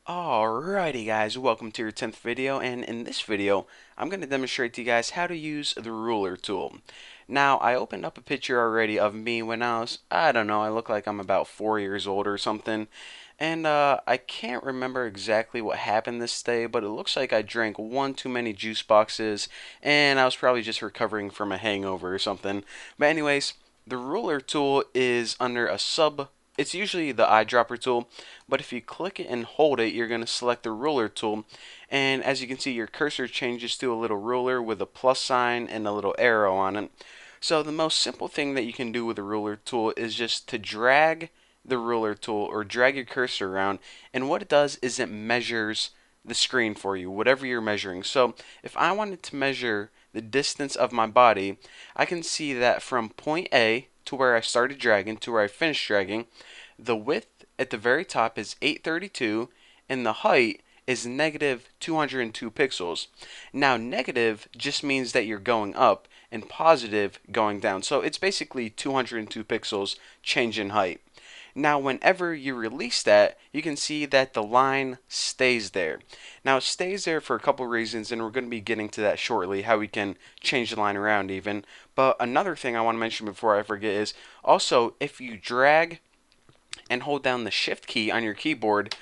Alrighty guys, welcome to your 10th video, and in this video I'm going to demonstrate to you guys how to use the ruler tool. Now I opened up a picture already of me when I don't know, I look like I'm about 4 years old or something, and I can't remember exactly what happened this day, but it looks like I drank one too many juice boxes and I was probably just recovering from a hangover or something. But anyways, the ruler tool is under a sub. It's usually the eyedropper tool, but if you click it and hold it, you're going to select the ruler tool, and as you can see, your cursor changes to a little ruler with a plus sign and a little arrow on it. So the most simple thing that you can do with the ruler tool is just to drag the ruler tool or drag your cursor around, and what it does is it measures the screen for you, whatever you're measuring. So if I wanted to measure the distance of my body, I can see that from point A to where I started dragging to where I finished dragging, the width at the very top is 832 and the height is negative 202 pixels. Now negative just means that you're going up and positive going down. So it's basically 202 pixels change in height. Now whenever you release that, you can see that the line stays there. Now it stays there for a couple reasons, and we're going to be getting to that shortly, how we can change the line around even. But another thing I want to mention before I forget is also if you drag and hold down the shift key on your keyboard,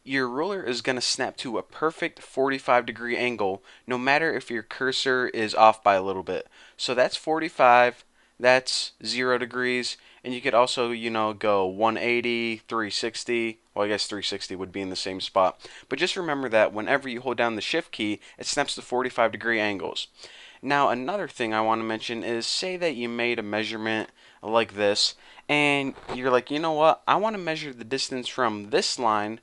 your ruler is going to snap to a perfect 45-degree angle no matter if your cursor is off by a little bit. So that's 45, that's 0 degrees, and you could also, go 180, 360. Well, I guess 360 would be in the same spot. But just remember that whenever you hold down the shift key, it snaps to 45-degree angles. Now, another thing I want to mention is say that you made a measurement like this, and you're like, you know what, I want to measure the distance from this line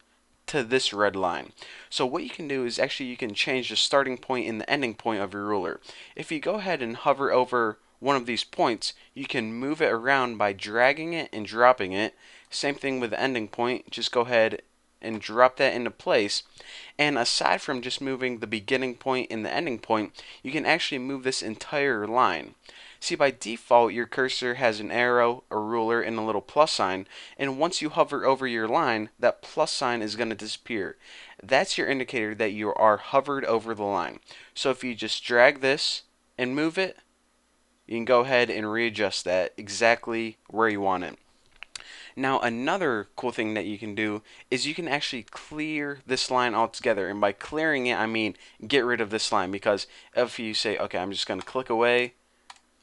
to this red line. So what you can do is actually you can change the starting point and the ending point of your ruler. If you go ahead and hover over one of these points, you can move it around by dragging it and dropping it. Same thing with the ending point, just go ahead and drop that into place. And aside from just moving the beginning point and the ending point, you can actually move this entire line. See, by default, your cursor has an arrow, a ruler, and a little plus sign, and once you hover over your line, that plus sign is going to disappear. That's your indicator that you are hovered over the line. So if you just drag this and move it, you can go ahead and readjust that exactly where you want it. Now another cool thing that you can do is you can actually clear this line altogether, and by clearing it I mean get rid of this line, because if you say, okay, I'm just going to click away,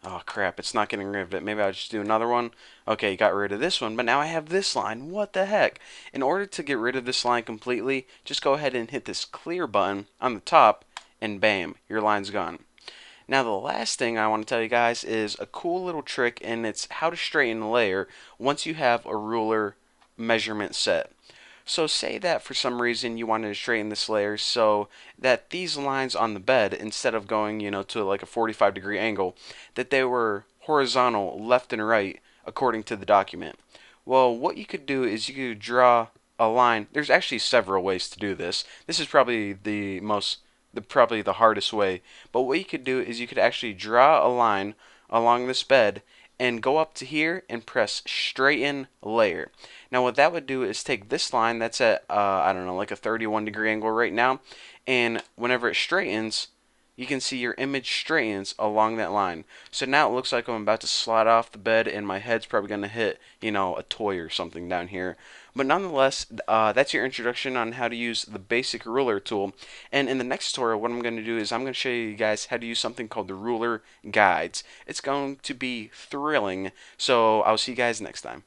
oh crap, it's not getting rid of it, maybe I'll just do another one. Okay, got rid of this one, but now I have this line. What the heck? In order to get rid of this line completely, just go ahead and hit this clear button on the top, and bam, your line's gone. Now the last thing I want to tell you guys is a cool little trick, and it's how to straighten a layer once you have a ruler measurement set. So say that for some reason you wanted to straighten this layer so that these lines on the bed, instead of going, to like a 45-degree angle, that they were horizontal left and right according to the document. Well, what you could do is you could draw a line. There's actually several ways to do this. This is probably probably the hardest way. But what you could do is you could actually draw a line along this bed and go up to here and press straighten layer. Now what that would do is take this line that's at I don't know, like a 31-degree angle right now, and whenever it straightens, you can see your image straightens along that line. So now it looks like I'm about to slide off the bed and my head's probably going to hit, a toy or something down here. But nonetheless, that's your introduction on how to use the basic ruler tool. And in the next tutorial, what I'm going to do is I'm going to show you guys how to use something called the ruler guides. It's going to be thrilling. So I'll see you guys next time.